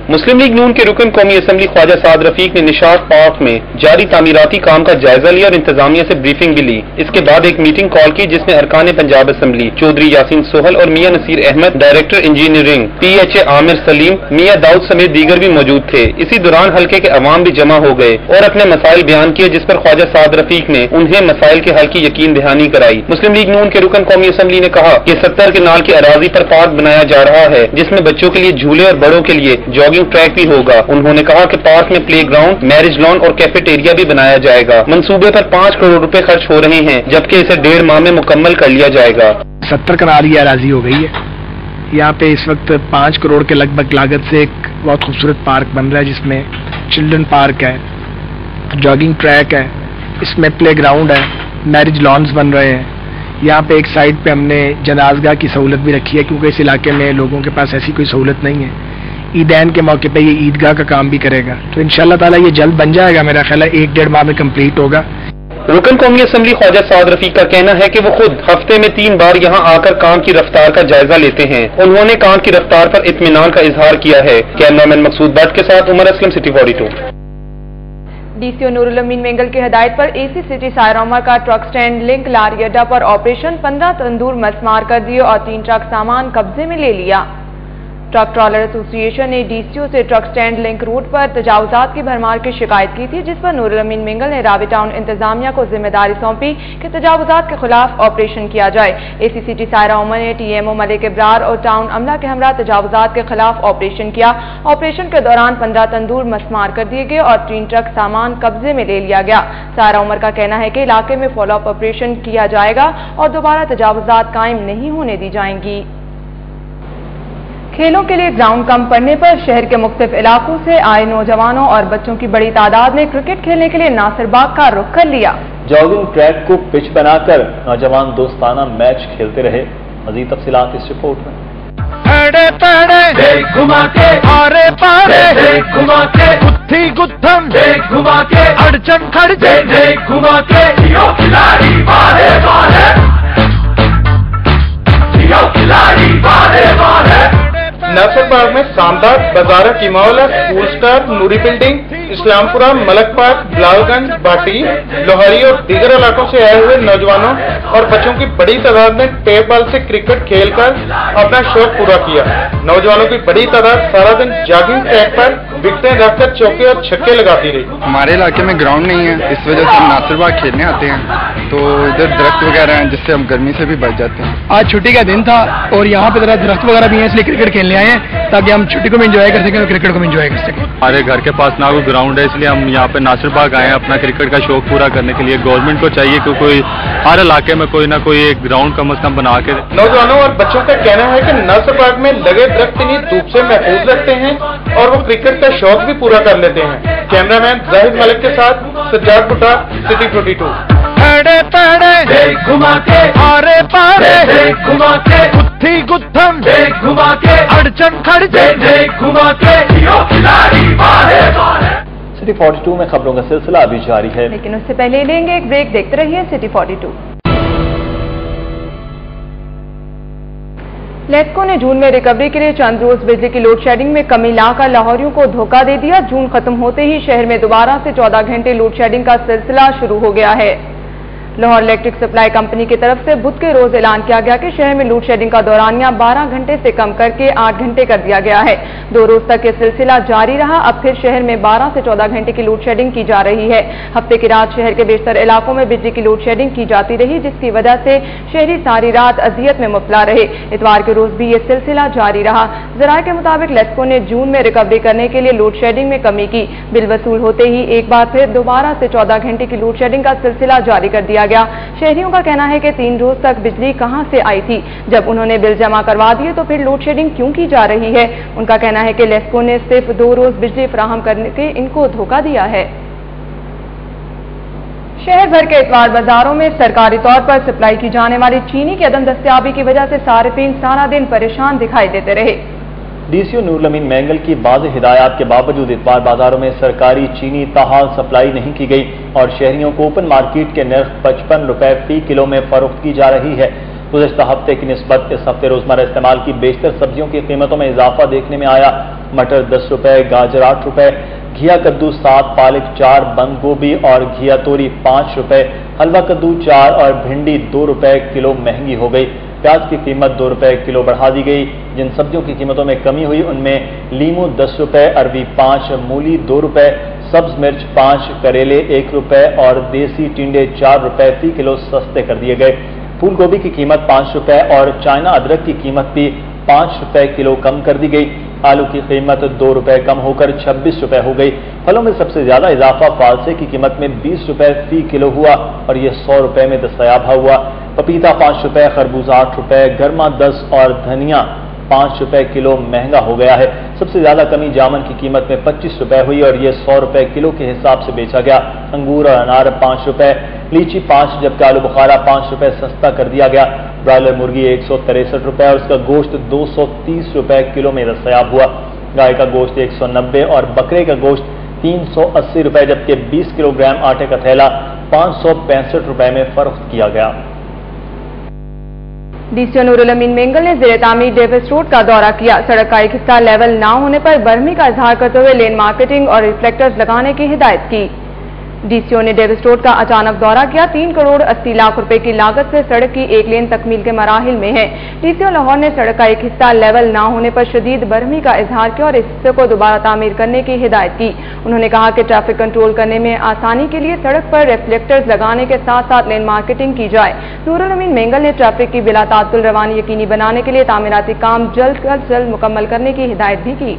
مسلم لیگ نون کے رکن قومی اسمبلی خواجہ سعد رفیق نے نشاط پارک میں جاری تعمیراتی کام کا جائزہ لیا اور انتظامیہ سے بریفنگ بھی لی۔ اس کے بعد ایک میٹنگ کال کی جس میں ارکان پنجاب اسمبلی چودھری یاسین سہل اور Mian Naseer Ahmed, director engineering P H A Amir Saleem, Mian Daud سمیت دیگر بھی موجود تھے۔ اسی دوران حلقے کے عوام بھی جمع ہو گئے اور اپنے مسائل بیان کیے جس پر خواجہ سعد رفیق نے انہیں مسائل کے حل کی یقین دہانی کرائی۔ مسلم لیگ نون کے رکن قومی اسمبلی نے کہا کہ 70 کنال کی اراضی پر پارک بنایا جا رہا ہے جس میں بچوں کے لیے جھولے اور بڑوں کے لیے جاگنگ ٹریک بھی ہوگا۔ انہوں نے کہا کہ پارک میں پلے گراؤنڈ، میرج لان اور کیفیٹیریا بھی بنایا جائے گا۔ منصوبے پر 5 کروڑ روپے خرچ ہو رہے ہیں جبکہ اسے 1.5 ماہ میں مکمل کر لیا جائے گا۔ 70 کنال کی اراضی ہو گئی ہے۔ یہاں پہ اس وقت 5 کروڑ کے لگ بھگ لاگت سے ایک بہت خوبصورت پارک بن رہا ہے جس میں چلڈرن پارک ہے، جاگنگ ٹریک ہے، اس میں پلے گراؤنڈ ہے، میرج لانز بن رہے ہیں۔ یہاں پہ ایک سائڈ پہ ہم نے جنازگاہ کی سہولت بھی رکھی ہے کیونکہ اس علاقے میں لوگوں کے پاس ایسی کوئی سہولت نہیں ہے۔ عیدین کے موقع پہ یہ عیدگاہ کا کام بھی کرے گا، تو انشاءاللہ تعالیٰ یہ جلد بن جائے گا، میرا خیال ہے 1-1.5 ماہ میں کمپلیٹ ہوگا۔ رکن قومی اسمبلی خواجہ سعد رفیق کا کہنا ہے کہ وہ خود ہفتے میں 3 بار یہاں آ کر کام کی رفتار کا جائزہ لیتے ہیں۔ انہوں نے کام کی رفتار پر اطمینان کا اظہار کیا ہے۔ کیمرہ مین مقصود بٹ کے ساتھ عمر اسلم، سٹی 42۔ ڈی سی او نور الامین مینگل کی ہدایت پر اے سی سٹی سائرہ عمر کا ٹرک سٹینڈ لنک لاری اڈا پر آپریشن، 15 تندور مسمار کر دیے اور 3 ٹرک سامان قبضے میں لے لیا۔ ٹرک ٹرالر ایسوسی ایشن نے ڈی سی او سے ٹرک سٹینڈ لنک روڈ پر تجاوزات کی بھرمار کی شکایت کی تھی جس پر نور الامین مینگل نے راوی ٹاؤن انتظامیہ کو ذمہ داری سونپی کہ تجاوزات کے خلاف آپریشن کیا جائے۔ اے سی سی ٹی سائرہ عمر نے ٹی ایم او ملک ابرار اور ٹاؤن عملہ کے ہمراہ تجاوزات کے خلاف آپریشن کیا۔ آپریشن کے دوران 15 تندور مسمار کر دیے گئے اور 3 ٹرک سامان قبضے میں لے لیا گیا۔ سائرہ عمر کا کہنا ہے کہ علاقے میں فالو اپ آپریشن کیا جائے گا اور دوبارہ تجاوزات قائم نہیں ہونے دی جائیں گی۔ کھیلوں کے لیے گراؤنڈ کم پڑنے پر شہر کے مختلف علاقوں سے آئے نوجوانوں اور بچوں کی بڑی تعداد نے کرکٹ کھیلنے کے لیے ناصر باغ کا رخ کر لیا۔ جاگنگ ٹریک کو پچ بنا کر نوجوان دوستانہ میچ کھیلتے رہے۔ مزید تفصیلات اس رپورٹ میں۔ ناصر باغ میں سامداد، بازار کی مولا، اسکول اسٹار، نوری بلڈنگ، اسلام پورہ، ملک پارک، بلال گنج، باٹی، لوہاری اور دیگر علاقوں سے آئے ہوئے نوجوانوں اور بچوں کی بڑی تعداد نے ٹیپ بال سے کرکٹ کھیل کر اپنا شوق پورا کیا۔ نوجوانوں کی بڑی تعداد سارا دن جاگنگ ٹریک پر وکٹیں رکھ کر چوکے اور چھکے لگاتی رہی۔ ہمارے علاقے میں گراؤنڈ نہیں ہے، اس وجہ سے ہم ناصر باغ کھیلنے آتے ہیں، تو ادھر درخت وغیرہ ہیں جس سے ہم گرمی سے بھی بچ جاتے ہیں۔ آج چھٹی کا دن تھا اور یہاں پہ ذرا درخت وغیرہ بھی ہیں، اس لیے کرکٹ کھیلنے آئے ہیں تاکہ ہم چھٹی کو بھی انجوائے کر سکیں اور کرکٹ کو بھی انجوائے کر سکیں۔ ہمارے گھر کے پاس نہ کوئی گراؤنڈ ہے، اس لیے ہم یہاں پہ ناصر باغ آئے ہیں اپنا کرکٹ کا شوق پورا کرنے کے لیے۔ گورنمنٹ کو چاہیے کہ کوئی ہر علاقے میں کوئی نہ کوئی ایک گراؤنڈ کم از کم بنا کے۔ نوجوانوں اور بچوں کا کہنا ہے کہ ناصر باغ میں لگے درخت انہیں دھوپ سے محفوظ رکھتے ہیں اور وہ کرکٹ کا شوق بھی پورا کر لیتے ہیں۔ کیمرہ مین زاہد ملک کے ساتھ سجاد بٹا، سٹی 42۔ سٹی 42 میں خبروں کا سلسلہ ابھی جاری ہے، لیکن اس سے پہلے لیں گے ایک بریک۔ دیکھتے رہیے سٹی 42۔ लेस्को ने जून में रिकवरी के लिए चंद रोज बिजली की लोड शेडिंग में कमी लाकर लाहौरियों को धोखा दे दिया। जून खत्म होते ही शहर में दोबारा से 14 घंटे लोड शेडिंग का सिलसिला शुरू हो गया है। लाहौर इलेक्ट्रिक सप्लाई कंपनी की तरफ से बुध के रोज ऐलान किया गया कि शहर में लोड शेडिंग का दौरानिया 12 घंटे से कम करके 8 घंटे कर दिया गया है। 2 रोज तक ये सिलसिला जारी रहा। अब फिर शहर में 12 से 14 घंटे की लोड शेडिंग की जा रही है। हफ्ते की रात शहर के बेशतर इलाकों में बिजली की लोड शेडिंग की जाती रही, जिसकी वजह से शहरी सारी रात अजियत में मुब्तला रहे। इतवार के रोज भी ये सिलसिला जारी रहा। जराये के मुताबिक लेस्को ने जून में रिकवरी करने के लिए लोड शेडिंग में कमी की। बिल वसूल होते ही एक बार फिर दोबारा से 14 घंटे की लोड शेडिंग का सिलसिला जारी कर दिया गया। शहरियों का कहना है कि 3 रोज तक बिजली कहां से आई थी। जब उन्होंने बिल जमा करवा दिए तो फिर लोड शेडिंग क्यों की जा रही है। उनका कहना है कि लेस्को ने सिर्फ 2 रोज बिजली फराहम करने के इनको धोखा दिया है। शहर भर के इतवार बाजारों में सरकारी तौर पर सप्लाई की जाने वाली चीनी की अदम दस्तयाबी की वजह से सारिफीन सारा दिन परेशान दिखाई देते रहे। डीसीओ नूरुल अमीन मैंगल की वाज़ेह हिदायत के बावजूद इतवार बाजारों में सरकारी चीनी ताहाल सप्लाई नहीं की गई और शहरियों को ओपन मार्केट के नर्ख 55 रुपए फी किलो में फरोख्त की जा रही है। गुज़श्ता हफ्ते की निस्बत इस हफ्ते रोजमर्रा इस्तेमाल की बेशतर सब्जियों की कीमतों में इजाफा देखने में आया। मटर 10 रुपए, गाजर 8 रुपए, घिया कद्दू 7, पालक 4, बंद गोभी और घिया तोरी 5 रुपए, हलवा कद्दू 4 और भिंडी 2 रुपए किलो महंगी हो गई। प्याज की कीमत 2 रुपए किलो बढ़ा दी गई। जिन सब्जियों की कीमतों में कमी हुई उनमें लीमू 10 रुपए, अरबी 5, मूली 2 रुपए, सब्ज मिर्च 5, करेले 1 रुपए और देसी टिंडे 4 रुपए फी किलो सस्ते कर दिए गए। फूल गोभी की कीमत 5 रुपए और चाइना अदरक की कीमत भी 5 रुपए किलो कम कर दी गई। आलू की कीमत 2 रुपए कम होकर 26 रुपए हो गई। फलों में सबसे ज्यादा इजाफा फालसे की कीमत में 20 रुपए फी किलो हुआ और यह 100 रुपए में दस्तयाब हुआ। पपीता 5 रुपए, खरबूजा 8 रुपए, गरमा 10 और धनिया 5 रुपए किलो महंगा हो गया है। सबसे ज्यादा कमी जामन की कीमत में 25 रुपए हुई और यह 100 रुपए किलो के हिसाब से बेचा गया। अंगूर और अनार 5 रुपए, लीची 5, जबकि आलू बुखारा 5 रुपए सस्ता कर दिया गया। ब्रायलर मुर्गी 163 रुपए और उसका गोश्त 230 रुपए किलो में दस्तयाब हुआ। गाय का गोश्त 190 और बकरे का गोश्त 380 रुपए, जबकि 20 किलोग्राम आटे का थैला 565 रुपए में फरोख्त किया गया। डीसीओ नूरुल अमीन मैंगल ने ज़ेरे तामीर डेविस रोड का दौरा किया। सड़क का एक हिस्सा लेवल ना होने पर बरहमी का इजहार करते हुए लेन मार्केटिंग और रिफ्लेक्टर्स लगाने की हिदायत की। डीसीओ ने डेविस रोड का अचानक दौरा किया। 3 करोड़ 80 लाख रुपए की लागत से सड़क की 1 लेन तकमील के मराहिल में है। डीसीओ लाहौर ने सड़क का एक हिस्सा लेवल ना होने पर शदीद बरहमी का इजहार किया और इस हिस्से को दोबारा तामीर करने की हिदायत की। उन्होंने कहा कि ट्रैफिक कंट्रोल करने में आसानी के लिए सड़क पर रिफ्लेक्टर्स लगाने के साथ साथ लेन मार्केटिंग की जाए। नूरुल अमीन मैंगल ने ट्रैफिक की बिला तात्तुल रवानी यकीनी बनाने के लिए तामीराती काम जल्द अज जल्द मुकम्मल करने की हिदायत भी की।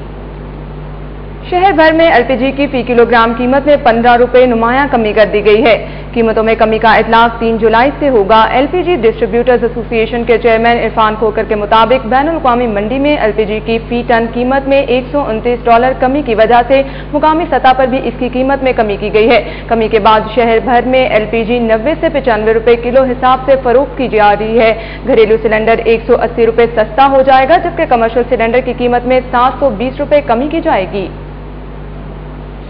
शहर भर में एलपीजी की फी किलोग्राम कीमत में 15 रुपए नुमाया कमी कर दी गई है। कीमतों में कमी का इतलाक 3 जुलाई से होगा। एलपीजी डिस्ट्रीब्यूटर्स एसोसिएशन के चेयरमैन इरफान खोकर के मुताबिक बैनुल-अक़वामी मंडी में एलपीजी की फी टन कीमत में $129 कमी की वजह से मुकामी सतह पर भी इसकी कीमत में कमी की गई है। कमी के बाद शहर भर में एलपीजी 90 से 95 रुपए किलो हिसाब से फरोख्त की जा रही है। घरेलू सिलेंडर 180 रुपए सस्ता हो जाएगा, जबकि कमर्शियल सिलेंडर की कीमत में 720 रुपए कमी की जाएगी।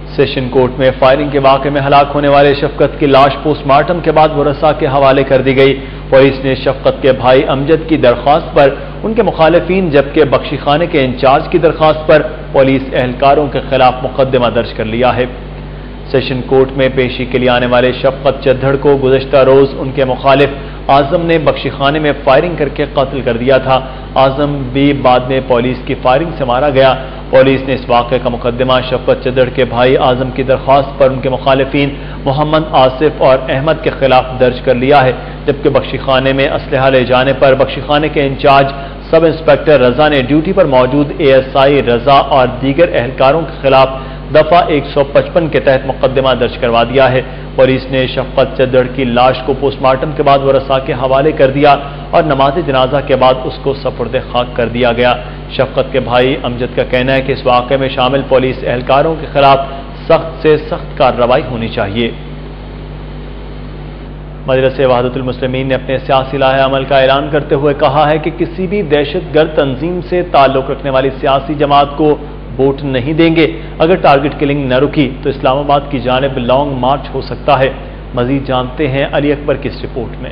सेशन कोर्ट में फायरिंग के वाक़े में हलाक होने वाले शफकत की लाश पोस्टमार्टम के बाद वरसा के हवाले कर दी गई। पुलिस ने शफकत के भाई अमजद की दरख्वास्त पर, उनके मुखालिफिन जबकि बख्शीखाने के इंचार्ज की दरख्वास्त पर पुलिस एहलकारों के खिलाफ मुकदमा दर्ज कर लिया है। सेशन कोर्ट में पेशी के लिए आने वाले शफकत चद्दड़ को गुज़श्ता रोज उनके मुखालिफ आजम ने बख्शीखाने में फायरिंग करके कत्ल कर दिया था। आजम भी बाद में पुलिस की फायरिंग से मारा गया। पुलिस ने इस वाक़े का मुकदमा शफकत चद्दड़ के भाई आजम की दरख्वास्त पर उनके मुखालिफिन मोहम्मद आसिफ और अहमद के खिलाफ दर्ज कर लिया है, जबकि बख्शीखाने में असलहा ले जाने पर बख्शीखाने के इंचार्ज सब इंस्पेक्टर रजा ने ड्यूटी पर मौजूद एएसआई रजा और दीगर एहलकारों के खिलाफ दफा 155 के तहत मुकदमा दर्ज करवा दिया है। पुलिस ने शफकत चद्दड़ की लाश को पोस्टमार्टम के बाद वरसा के हवाले कर दिया और नमाज जनाजा के बाद उसको सपुर्द खाक कर दिया गया। शफकत के भाई अमजद का कहना है कि इस वाक़े में शामिल पुलिस एहलकारों के खिलाफ सख्त से सख्त कार्रवाई होनी चाहिए। मजलिस वहदतुल मुस्लिमीन ने अपने सियासी लाहे अमल का ऐलान करते हुए कहा है कि किसी भी दहशतगर्द तंजीम से ताल्लुक रखने वाली सियासी जमात को वोट नहीं देंगे। अगर टारगेट किलिंग न रुकी तो इस्लामाबाद की जानिब लॉन्ग मार्च हो सकता है। मजीद जानते हैं अली अकबर की इस रिपोर्ट में।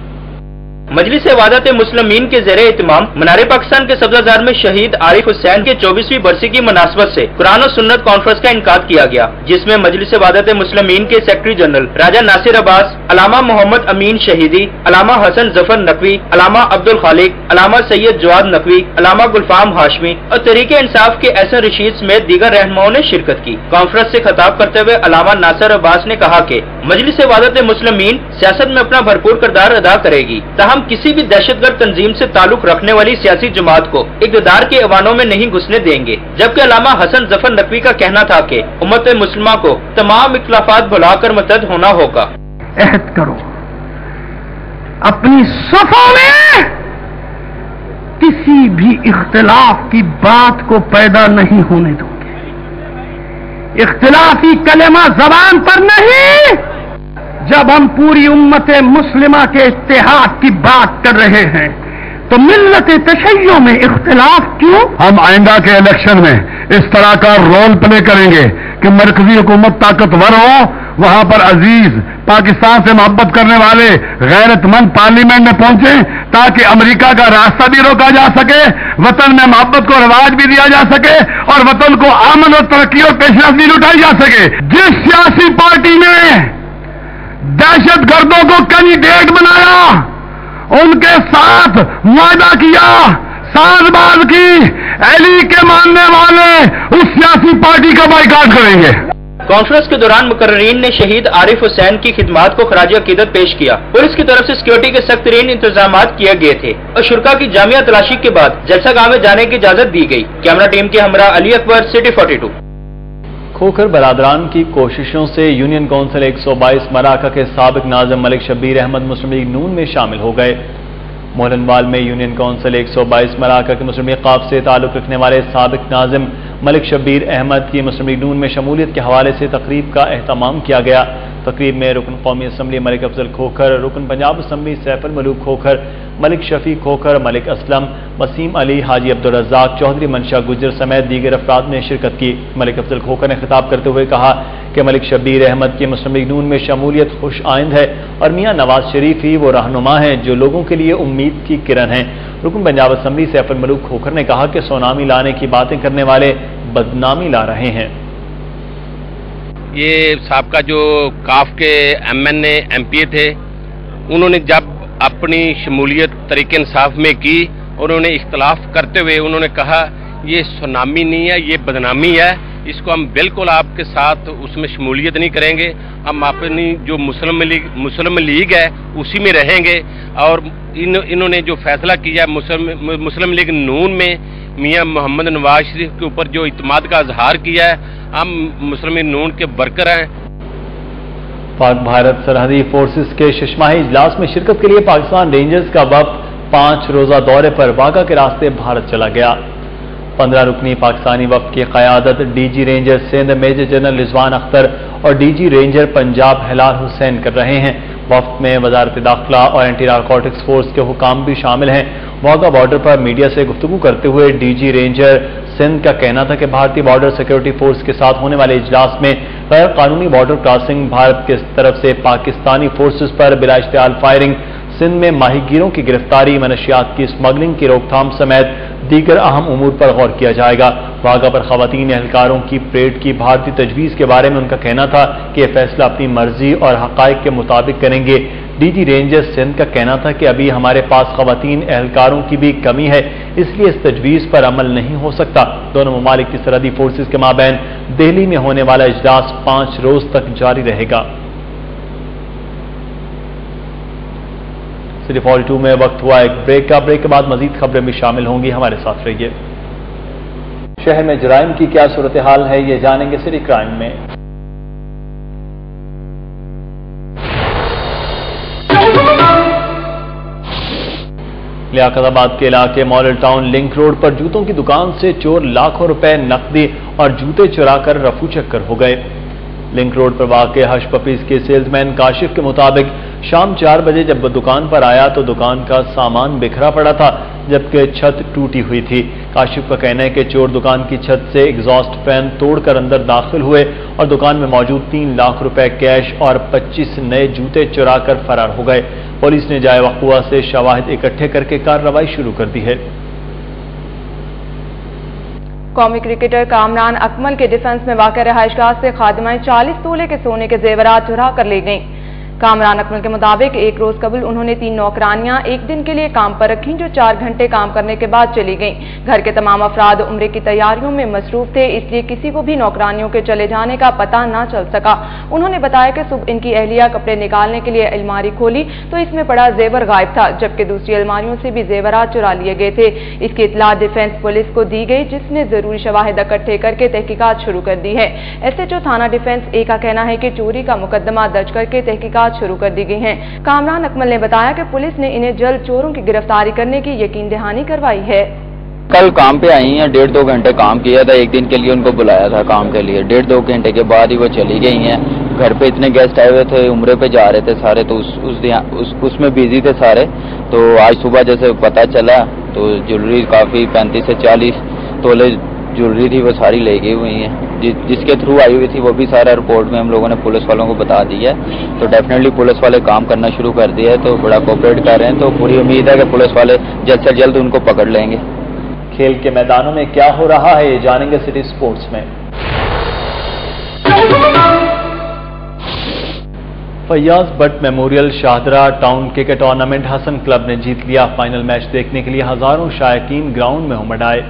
मजलिस वहादत मुस्लिमीन के ज़ेरे इत्माम मनारे पाकिस्तान के सब्जाजार में शहीद आरिफ हुसैन के 24वीं बरसी की मुनासबत से कुरान और सुन्नत कॉन्फ्रेंस का इनकाद किया गया, जिसमें मजलिस वहादत मुस्लिमीन के सेक्रेटरी जनरल राजा नासिर अब्बास, अलामा मोहम्मद अमीन शहीदी, अलामा हसन जफर नकवी, अलामा अब्दुल खालिक, अलामा सैयद जवाद नकवी, अलामा गुलफाम हाशमी और तरीके इंसाफ के एहसन रशीद समेत दीगर रहनुमाओं ने शिरकत की। कॉन्फ्रेंस से खिताब करते हुए अलामा नासिर अब्बास ने कहा कि मजलिस वहादत मुस्लिमीन सियासत में अपना भरपूर किरदार अदा करेगी, ताहम किसी भी दहशतगर्द तंजीम से ताल्लुक रखने वाली सियासी जमात को इक़्तिदार के ऐवानों में नहीं घुसने देंगे। जबकि अलामा हसन जफर नकवी का कहना था कि उम्मत मुस्लिमा को तमाम इख्तिलाफात भुलाकर मुत्तहद होना होगा। अहद करो, अपनी सफों में किसी भी इख्तिलाफ की बात को पैदा नहीं होने दोगे। इख्तिलाफी कलेमा जबान पर नहीं। जब हम पूरी उम्मत मुस्लिमा के इत्तेहाद की बात कर रहे हैं तो मिल्लत तशय्यो में इख्तिलाफ क्यों? हम आइंदा के इलेक्शन में इस तरह का रोल प्ले करेंगे कि मरकजी हुकूमत ताकतवर हो, वहां पर अजीज पाकिस्तान से मोहब्बत करने वाले गैरतमंद पार्लियामेंट में पहुंचे ताकि अमेरिका का रास्ता भी रोका जा सके, वतन में मोहब्बत को रिवाज भी दिया जा सके और वतन को आमन और तरक्की और पेशरफ भी लुटाई जा सके। जिस सियासी पार्टी ने दहशत गर्दों को कैंडिडेट बनाया, उनके साथ वादा किया, साजबाज की, अली के मानने वाले उस सियासी पार्टी का बाइकाट करेंगे। कॉन्फ्रेंस के दौरान मुकर्रीन ने शहीद आरिफ हुसैन की खिदमात को खराज अकीदत पेश किया। पुलिस की तरफ से सिक्योरिटी के सख्त तरीन इंतजाम किए गए थे और शुरका की जामिया तलाशी के बाद जलसा गाह में जाने की इजाजत दी गई। कैमरा टीम के हमरा अली अकबर, सिटी 42। खोखर बरादरान की कोशिशों से यूनियन काउंसिल 122 मराका के साबिक नाज़िम मलिक शब्बीर अहमद मुस्लिम लीग नून में शामिल हो गए। मोहनवाल में यूनियन काउंसिल 122 मराका के मुस्लिम लीग क़ाब से ताल्लुक़ रखने वाले साबिक नाज़िम मलिक शब्बीर अहमद की मुस्लिम लीग नून में शमूलियत के हवाले से तकरीब का एहतमाम किया गया। तकरीब में रुकन कौमी असम्बली मलिक अफजल खोखर, रुकन पंजाब असम्बली सैफुल मलूक खोखर, मलिक शफी खोखर, मलिक असलम, वसीम अली, हाजी अब्दुल रज़ाक, चौधरी मनशा गुजर समेत दीगर अफराद ने शिरकत की। मलिक अफजल खोखर ने खिताब करते हुए कहा कि मलिक शब्बीर अहमद की मुस्लिम लीग नून में शमूलियत खुश आइंद है और मियाँ नवाज शरीफ ही वो रहनुमा हैं जो लोगों के लिए उम्मीद की किरण हैं। रुकन पंजाब असम्बली सैफुल मलूक खोखर ने कहा कि सुनामी लाने की बातें करने वाले बदनामी ला रहे हैं। ये साबका जो काफ के MNA MPA थे, उन्होंने जब अपनी शमूलियत तरीके इंसाफ में की और उन्होंने इख्तलाफ करते हुए उन्होंने कहा ये सुनामी नहीं है, ये बदनामी है, इसको हम बिल्कुल आपके साथ उसमें शमूलियत नहीं करेंगे, हम अपनी जो मुस्लिम लीग है उसी में रहेंगे। और इन्होंने जो फैसला किया मुस्लिम लीग नून में मियां मोहम्मद नवाज शरीफ के ऊपर जो इत्मीनान का इजहार किया है, हम मुस्लिम लीग नून के वर्कर हैं। पाक भारत सरहदी फोर्सेस के शशमाही इजलास में शिरकत के लिए पाकिस्तान रेंजर्स का वफ्द 5 रोजा दौरे पर वाघा के रास्ते भारत चला गया। 15 रुकनी पाकिस्तानी वफ्द की क़यादत DG ranger Sindh major general Rizwan Akhtar और DG रेंजर पंजाब हिलाल हुसैन कर रहे हैं। वफ्द में वजारत दाखिला और एंटी नारकोटिक्स फोर्स के हुकाम भी शामिल हैं। वाघा बॉर्डर पर मीडिया से गुफ्तगू करते हुए DG रेंजर सिंध का कहना था कि भारतीय बॉर्डर सिक्योरिटी फोर्स के साथ होने वाले इजलास में गैर कानूनी बॉर्डर क्रॉसिंग, भारत की तरफ से पाकिस्तानी फोर्सेस पर बिला इश्तियाल फायरिंग, सिंध में माहीगीरों की गिरफ्तारी, मनशियात की स्मगलिंग की रोकथाम समेत दीगर अहम उमूर पर गौर किया जाएगा। वाघा पर खवातीन एहलकारों की परेड की भारतीय तजवीज़ के बारे में उनका कहना था कि यह फैसला अपनी मर्जी और हक़ाइक़ के मुताबिक करेंगे। DG रेंजर सिंध का कहना था कि अभी हमारे पास खवातीन एहलकारों की भी कमी है, इसलिए इस तजवीज़ पर अमल नहीं हो सकता। दोनों ममालिक की सरहदी फोर्सेस के माबैन दिल्ली में होने वाला इजलास 5 रोज तक जारी रहेगा। सिटी 42 में वक्त हुआ एक ब्रेक का। ब्रेक के बाद मजीद खबरें भी शामिल होंगी, हमारे साथ रहिए। शहर में जराइम की क्या सूरत हाल है, ये जानेंगे सिटी क्राइम में। लियाकताबाद के इलाके मॉडल टाउन लिंक रोड पर जूतों की दुकान से चोर लाखों रुपए नकदी और जूते चुराकर रफू चक्कर हो गए। लिंक रोड पर वाक़े हश पपीज के सेल्समैन काशिफ के मुताबिक शाम 4 बजे जब वो दुकान पर आया तो दुकान का सामान बिखरा पड़ा था, जबकि छत टूटी हुई थी। काशिफ का कहना है कि चोर दुकान की छत से एग्जॉस्ट फैन तोड़कर अंदर दाखिल हुए और दुकान में मौजूद 3 लाख रुपए कैश और 25 नए जूते चुरा कर फरार हो गए। पुलिस ने जाए वक़ुआ से शवाहिद इकट्ठे करके कार्रवाई शुरू कर दी है। कौमी क्रिकेटर कामरान अकमल के डिफेंस में वाक़ रहायशगाह से खादिमाएं 40 तोले के सोने के जेवरात चुरा कर ले गईं। कामरान अकमल के मुताबिक एक रोज कबल उन्होंने 3 नौकरानियां एक दिन के लिए काम पर रखीं जो 4 घंटे काम करने के बाद चली गईं। घर के तमाम अफराद उम्रे की तैयारियों में मसरूफ थे, इसलिए किसी को भी नौकरानियों के चले जाने का पता न चल सका। उन्होंने बताया कि सुबह इनकी अहलिया कपड़े निकालने के लिए अलमारी खोली तो इसमें पड़ा जेवर गायब था, जबकि दूसरी अलमारियों से भी जेवरात चुरा लिए गए थे। इसकी इत्तला डिफेंस पुलिस को दी गई, जिसने जरूरी शवाहिद इकट्ठे करके तहकीकात शुरू कर दी है। SHO थाना डिफेंस ए का कहना है कि चोरी का मुकदमा दर्ज करके तहकीकात शुरू कर दी गई हैं। कामरान अकमल ने बताया कि पुलिस ने इन्हें जल्द चोरों की गिरफ्तारी करने की यकीन दहानी करवाई है। कल काम पे आई हैं, 1.5-2 घंटे काम किया था। एक दिन के लिए उनको बुलाया था काम के लिए, 1.5-2 घंटे के बाद ही वो चली गई हैं। घर पे इतने गेस्ट आए हुए थे, उम्रे पे जा रहे थे सारे, तो उसमें बिजी थे सारे। तो आज सुबह जैसे पता चला तो ज्वेलरी काफी 35 से 40 तोले ज्वेलरी थी, वो सारी ले गई हुई है। जिसके थ्रू आई हुई थी वो भी सारा रिपोर्ट में हम लोगों ने पुलिस वालों को बता दिया है। तो डेफिनेटली पुलिस वाले काम करना शुरू कर दिया है, तो बड़ा कोऑपरेट कर रहे हैं। तो पूरी उम्मीद है कि पुलिस वाले जल्द से जल्द उनको पकड़ लेंगे। खेल के मैदानों में क्या हो रहा है ये जानेंगे सिटी स्पोर्ट्स में। Fayyaz Bhatt memorial Shahdara town cricket tournament Hassan club ने जीत लिया। फाइनल मैच देखने के लिए हजारों शायकीन ग्राउंड में उमड़ आए।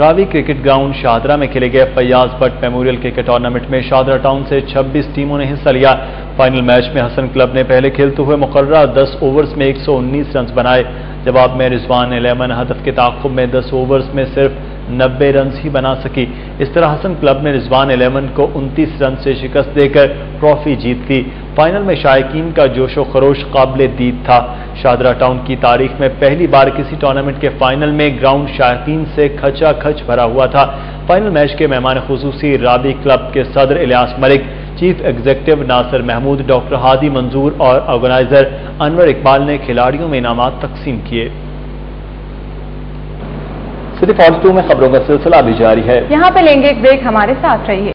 रावी क्रिकेट ग्राउंड शाहदरा में खेले गए Faiyaz Bhatt memorial cricket tournament में शाहदरा टाउन से 26 टीमों ने हिस्सा लिया। फाइनल मैच में हसन क्लब ने पहले खेलते हुए मुकर्ररा 10 ओवर्स में 119 रन बनाए। जवाब में रिजवान 11 हदफ के ताक़ुब में 10 ओवर्स में सिर्फ 90 रन ही बना सकी। इस तरह हसन क्लब ने रिजवान 11 को 29 रन से शिकस्त देकर ट्रॉफी जीत ली। फाइनल में शायकीन का जोशो खरोश काबिल दीद था। शाहदरा टाउन की तारीख में पहली बार किसी टूर्नामेंट के फाइनल में ग्राउंड शायकीन से खचाखच भरा हुआ था। फाइनल मैच के मेहमान खुसूसी रावी क्लब के सदर Ilyas Malik, chief executive Nasir Mahmood, doctor Hadi Manzoor और ऑर्गेनाइजर अनवर इकबाल ने खिलाड़ियों में इनामात तकसीम किए। सिटी 42 में खबरों का सिलसिला भी जारी है। यहाँ पे लेंगे एक ब्रेक, हमारे साथ रहिए।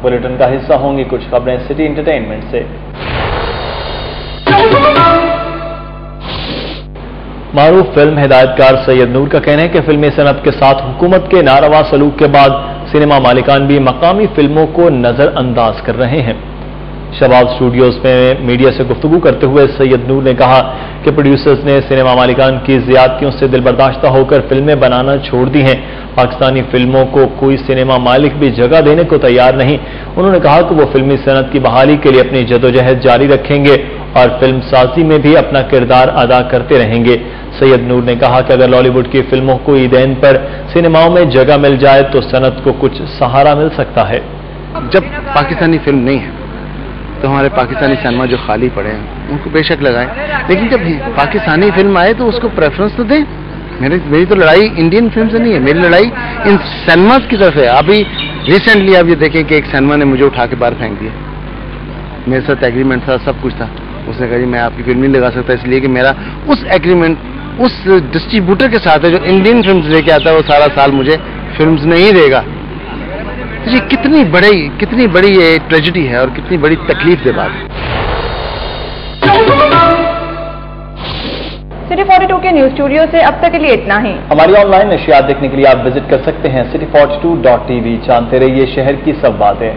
बुलेटिन का हिस्सा होंगी कुछ खबरें सिटी एंटरटेनमेंट से। मारूफ फिल्म हिदायतकार सैयद नूर का कहना है कि फिल्मी सनत के साथ हुकूमत के नारवा सलूक के बाद सिनेमा मालिकान भी मकामी फिल्मों को नजरअंदाज कर रहे हैं। शबाब स्टूडियोज में मीडिया से गुफ्तगू करते हुए सैयद नूर ने कहा कि प्रोड्यूसर्स ने सिनेमा मालिकान की ज्यादतियों से दिलबर्दाश्ता होकर फिल्में बनाना छोड़ दी हैं। पाकिस्तानी फिल्मों को कोई सिनेमा मालिक भी जगह देने को तैयार नहीं। उन्होंने कहा कि वो फिल्मी सनत की बहाली के लिए अपनी जदोजहद जारी रखेंगे और फिल्म साजी में भी अपना किरदार अदा करते रहेंगे। सैयद नूर ने कहा कि अगर लॉलीवुड की फिल्मों को ईदैन पर सिनेमाओं में जगह मिल जाए तो सनत को कुछ सहारा मिल सकता है। जब पाकिस्तानी फिल्म नहीं है तो हमारे पाकिस्तानी सिनेमा जो खाली पड़े हैं उनको बेशक लगाएं, लेकिन जब पाकिस्तानी फिल्म आए तो उसको प्रेफरेंस तो दें। मेरी तो लड़ाई इंडियन फिल्म से नहीं है, मेरी लड़ाई इन सिनेमास की तरफ है। अभी रिसेंटली आप ये देखें कि एक सिनेमा ने मुझे उठा के बाहर फेंक दिया। मेरे साथ एग्रीमेंट था, सब कुछ था। उसने कहा जी मैं आपकी फिल्म नहीं लगा सकता, इसलिए कि मेरा उस एग्रीमेंट उस डिस्ट्रीब्यूटर के साथ है जो इंडियन फिल्म लेके आता है, वो सारा साल मुझे फिल्म नहीं देगा। तो ये कितनी बड़ी ये ट्रेजेडी है और कितनी बड़ी तकलीफ दे बात। सिटी 42 के न्यूज स्टूडियो से अब तक के लिए इतना ही। हमारी ऑनलाइन नशियात देखने के लिए आप विजिट कर सकते हैं city42.tv। जानते रहिए शहर की सब बातें।